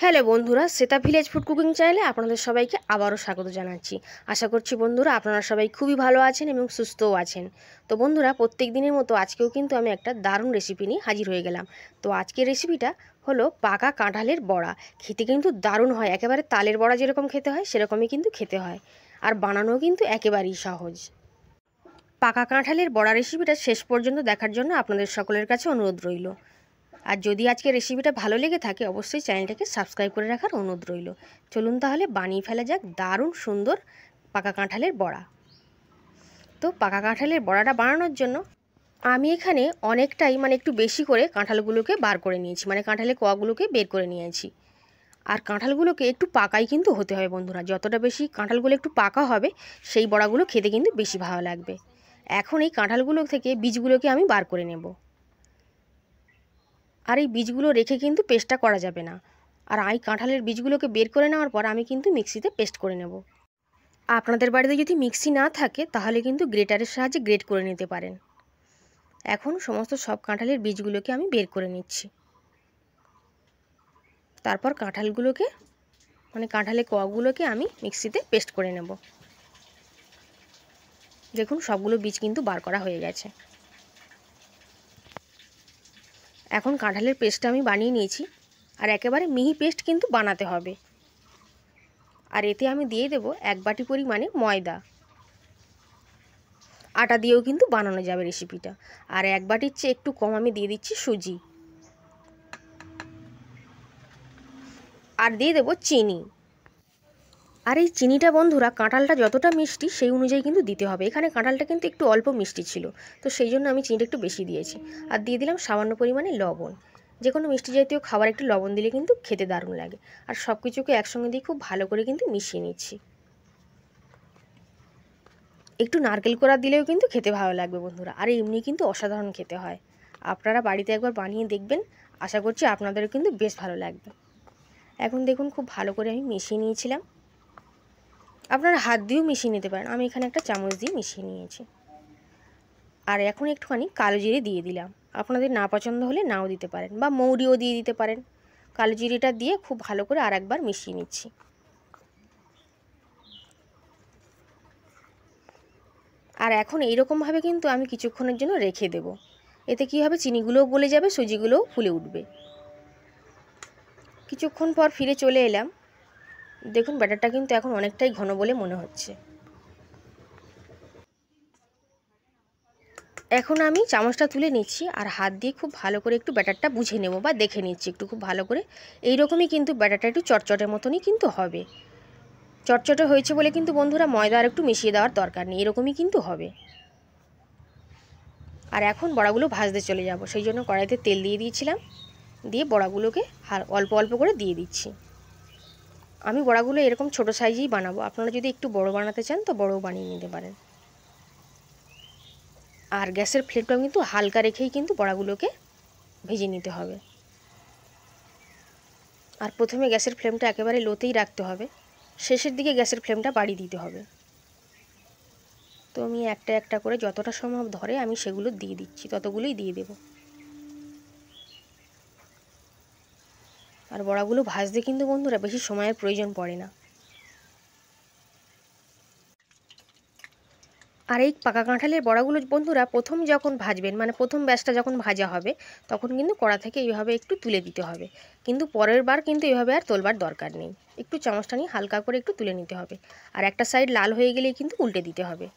Hello বন্ধুরা, Shweta village food cooking চ্যানেলে আপনাদের সবাইকে আবারও স্বাগত জানাচ্ছি। আশা করছি বন্ধুরা আপনারা সবাই খুবই ভালো আছেন এবং সুস্থও আছেন। তো বন্ধুরা, প্রত্যেক দিনের মতো আজকেও কিন্তু আমি একটা দারুণ রেসিপি নিয়ে হাজির হয়ে গেলাম। তো আজকের রেসিপিটা হলো পাকা কাঁঠালের বড়া। খেতে কিন্তু দারুণ হয়, একেবারে তালের বড়া যেরকম খেতে হয় সেরকমই কিন্তু খেতে হয়, আর বানানোও কিন্তু একেবারেই সহজ। পাকা কাঁঠালের বড়া রেসিপিটা শেষ পর্যন্ত দেখার জন্য আপনাদের সকলের কাছে অনুরোধ রইল। আর যদি আজকে রেসিপিটা ভালো লেগে থাকে অবশ্যই চ্যানেলটাকে সাবস্ক্রাইব করে রাখার অনুরোধ রইল। চলুন তাহলে বানিয়ে ফেলা যাক দারুণ সুন্দর পাকা কাঁঠালের বড়া। তো পাকা কাঁঠালের বড়াটা বানানোর জন্য আমি এখানে অনেকটাই একটু বেশি করে কাঁঠালগুলোকে বার করে নিয়েছি, কাঁঠালের কোয়াগুলোকে বের করে নিয়েছি। আর কাঁঠালগুলোকে একটু পাকাই কিন্তু হতে হবে বন্ধুরা, যতটা বেশি কাঁঠালগুলো একটু পাকা হবে সেই বড়াগুলো খেতে কিন্তু বেশি ভালো লাগবে। এখন এই কাঁঠালগুলো থেকে বীজগুলোকে আমি বার করে নেব। আর এই বীজগুলো রেখে কিন্তু পেস্টটা করা যাবে না। আর এই কাঁঠালের বীজগুলোকে বের করে নেওয়ার পর আমি কিন্তু মিক্সিতে পেস্ট করে নেব। আপনাদের বাড়িতে যদি মিক্সি না থাকে তাহলে কিন্তু গ্রেটারের সাহায্যে গ্রেট করে নিতে পারেন। এখন সমস্ত সব কাঁঠালের বীজগুলোকে আমি বের করে নিচ্ছি। তারপর কাঁঠালগুলোকে কাঁঠালের কোয়াগুলোকে আমি মিক্সিতে পেস্ট করে নেব। দেখুন সবগুলো বীজ কিন্তু বার করা হয়ে গেছে। এখন কাঁঠালের পেস্টটা আমি বানিয়ে নিয়েছি, আর একেবারে মিহি পেস্ট কিন্তু বানাতে হবে। আর এতে আমি দিয়ে দেব 1 বাটি পরিমাণে ময়দা। আটা দিয়েও কিন্তু বানানো যাবে রেসিপিটা। আর 1 বাটির চেয়ে একটু কম আমি দিয়ে দিচ্ছি সুজি। আর দিয়ে দেব চিনি। আর এই চিনিটা বন্ধুরা কাঁঠালটা যতটা মিষ্টি সেই অনুযায়ী কিন্তু দিতে হবে। এখানে কাঁঠালটা কিন্তু একটু অল্প মিষ্টি ছিল, তো সেই জন্য আমি চিনিটা একটু বেশি দিয়েছি। আর দিয়ে দিলাম সামান্য পরিমাণে লবণ। যে কোনো মিষ্টি জাতীয় খাবার একটু লবণ দিলে কিন্তু খেতে দারুণ লাগে। আর সব কিছুকে একসঙ্গে দিয়ে খুব ভালো করে কিন্তু মিশিয়ে নিচ্ছি। একটু নারকেল কোড়া দিলেও কিন্তু খেতে ভালো লাগবে বন্ধুরা। আর এমনি কিন্তু অসাধারণ খেতে হয়। আপনারা বাড়িতে একবার বানিয়ে দেখবেন, আশা করছি আপনাদেরও কিন্তু বেশ ভালো লাগবে। এখন দেখুন খুব ভালো করে আমি মিশিয়ে নিয়েছিলাম। আপনারা হাত দিয়েও মিশিয়ে নিতে পারেন, আমি এখানে একটা চামচ দিয়ে মিশিয়ে নিয়েছি। আর এখন একটুখানি কালো জিরে দিয়ে দিলাম। আপনাদের না পছন্দ হলে নাও দিতে পারেন, বা মৌরিও দিয়ে দিতে পারেন। কালো জিরেটা দিয়ে খুব ভালো করে আর একবার মিশিয়ে নিচ্ছি। আর এখন এইরকমভাবে কিন্তু আমি কিছুক্ষণের জন্য রেখে দেব। এতে কী হবে, চিনিগুলোও গলে যাবে, সুজিগুলোও ফুলে উঠবে। কিছুক্ষণ পর ফিরে চলে এলাম। দেখুন ব্যাটারটা কিন্তু এখন অনেকটাই ঘন বলে মনে হচ্ছে। এখন আমি চামচটা তুলে নিচ্ছি, আর হাত দিয়ে খুব ভালো করে একটু ব্যাটারটা বুঝে নেব বা দেখে নিচ্ছি একটু খুব ভালো করে। এইরকমই কিন্তু ব্যাটারটা একটু চটচটের মতনই কিন্তু হবে। চটচটে হয়েছে বলে কিন্তু বন্ধুরা ময়দা আর একটু মিশিয়ে দেওয়ার দরকার নেই, এরকমই কিন্তু হবে। আর এখন বড়াগুলো ভাজতে চলে যাব, সেই জন্য কড়াইতে তেল দিয়ে দিয়েছিলাম। দিয়ে বড়াগুলোকে অল্প অল্প করে দিয়ে দিচ্ছি। আমি বড়াগুলো এরকম ছোট সাইজেই বানাবো, আপনারা যদি একটু বড় বানাতে চান তো বড়ও বানিয়ে নিতে পারেন। আর গ্যাসের ফ্লেমটা কিন্তু হালকা রেখেই কিন্তু বড়াগুলোকে ভেজে নিতে হবে। আর প্রথমে গ্যাসের ফ্লেমটা একেবারে লোতেই রাখতে হবে, শেষের দিকে গ্যাসের ফ্লেমটা বাড়িয়ে দিতে হবে। তো আমি একটা একটা করে যতটা সম্ভব ধরে আমি সেগুলো দিয়ে দিচ্ছি, ততগুলোই দিয়ে দেব। আর বড়াগুলো ভাজতে কিন্তু বন্ধুরা বেশি সময়ের প্রয়োজন পড়ে না। আর এই পাকা কাঁঠালের বড়াগুলো বন্ধুরা প্রথম যখন ভাজবেন, প্রথম ব্যাচটা যখন ভাজা হবে তখন কিন্তু কড়া থেকে এইভাবে একটু তুলে দিতে হবে। কিন্তু পরের বার কিন্তু এইভাবে আর তোলবার দরকার নেই, একটু চামচটা নিয়ে হালকা করে একটু তুলে নিতে হবে। আর একটা সাইড লাল হয়ে গেলেই কিন্তু উল্টে দিতে হবে।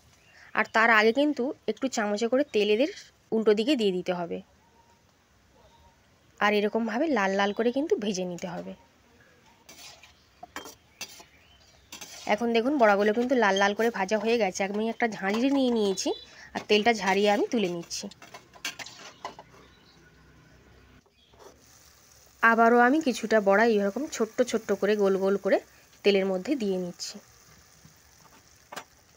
আর তার আগে কিন্তু একটু চামচে করে তেল এদের উল্টো দিকে দিয়ে দিতে হবে। আর এরকমভাবে লাল লাল করে কিন্তু ভেজে নিতে হবে। এখন দেখুন বড়াগুলো কিন্তু লাল লাল করে ভাজা হয়ে গেছে। আমি একটা ঝাঁঝরি নিয়ে নিয়েছি, আর তেলটা ঝারিয়ে আমি তুলে নিচ্ছি। আবারও আমি কিছুটা বড়া এরকম ছোট্ট ছোট্ট করে গোল গোল করে তেলের মধ্যে দিয়ে নিচ্ছি।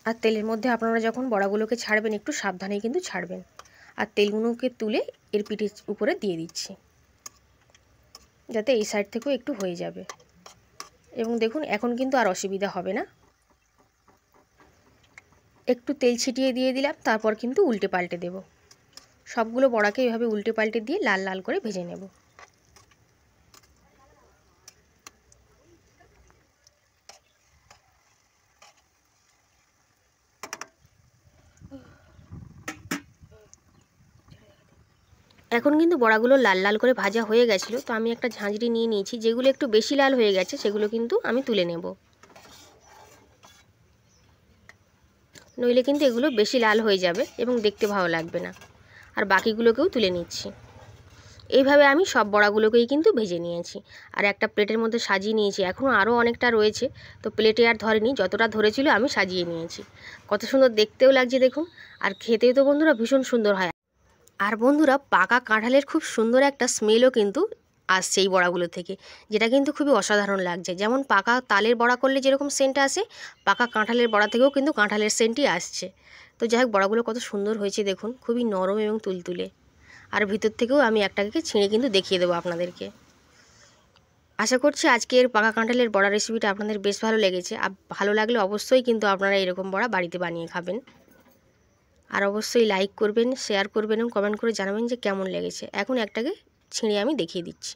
আর তেলের মধ্যে আপনারা যখন বড়াগুলোকে ছাড়বেন একটু সাবধানে কিন্তু ছাড়বেন। আর তেলগুলোকে তুলে এর পিঠের উপরে দিয়ে দিচ্ছি, যাতে এই সাইড থেকেও একটু হয়ে যাবে। এবং দেখুন এখন কিন্তু আর অসুবিধা হবে না। একটু তেল ছিটিয়ে দিয়ে দিলাম, তারপর কিন্তু উল্টে পাল্টে দেব। সবগুলো বড়াকে এইভাবে উল্টে পাল্টে দিয়ে লাল লাল করে ভেজে নেব। এখন কিন্তু বড়াগুলো লাল লাল করে ভাজা হয়ে গেছিলো, তো আমি একটা ঝাঁঝরি নিয়ে নিয়েছি। যেগুলো একটু বেশি লাল হয়ে গেছে সেগুলো কিন্তু আমি তুলে নেব, নইলে কিন্তু এগুলো বেশি লাল হয়ে যাবে এবং দেখতে ভালো লাগবে না। আর বাকিগুলোকেও তুলে নিচ্ছি। এইভাবে আমি সব বড়াগুলোকেই কিন্তু ভেজে নিয়েছি আর একটা প্লেটের মধ্যে সাজিয়ে নিয়েছি। এখনও আরও অনেকটা রয়েছে, তো প্লেটে আর ধরেনি, যতটা ধরেছিল আমি সাজিয়ে নিয়েছি। কত সুন্দর দেখতেও লাগছে দেখুন, আর খেতেও তো বন্ধুরা ভীষণ সুন্দর হয়। আর বন্ধুরা পাকা কাঁঠালের খুব সুন্দর একটা স্মেলও কিন্তু আসছে এই বড়াগুলো থেকে, যেটা কিন্তু খুবই অসাধারণ লাগছে। যেমন পাকা তালের বড়া করলে যেরকম সেন্ট আসে, পাকা কাঁঠালের বড়া থেকেও কিন্তু কাঁঠালের সেন্টই আসছে। তো যাই হোক, বড়াগুলো কত সুন্দর হয়েছে দেখুন, খুবই নরম এবং তুলতুলে। আর ভিতর থেকেও আমি একটাকে ছিঁড়ে কিন্তু দেখিয়ে দেবো আপনাদেরকে। আশা করছি আজকের পাকা কাঁঠালের বড়া রেসিপিটা আপনাদের বেশ ভালো লেগেছে। আর ভালো লাগলে অবশ্যই কিন্তু আপনারা এরকম বড়া বাড়িতে বানিয়ে খাবেন। আর অবশ্যই লাইক করবেন, শেয়ার করবেন এবং কমেন্ট করে জানাবেন যে কেমন লেগেছে। এখন একটাকে ছিঁড়ে আমি দেখিয়ে দিচ্ছি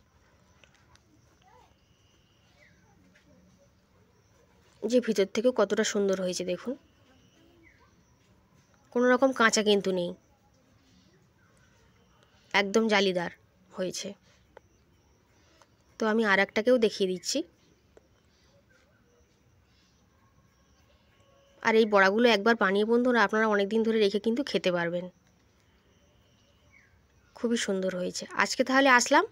যে ভিতর থেকেও কতটা সুন্দর হয়েছে দেখুন, কোনো রকম কাঁচা কিন্তু নেই, একদম জালিদার হয়েছে। তো আমি আর একটাকেও দেখিয়ে দিচ্ছি। আর এই বড়াগুলো একবার বানিয়ে বন্ধুরা আপনারা অনেক দিন ধরে রেখে কিন্তু খেতে পারবেন। খুবই সুন্দর হয়েছে। আজকে তাহলে আসলাম।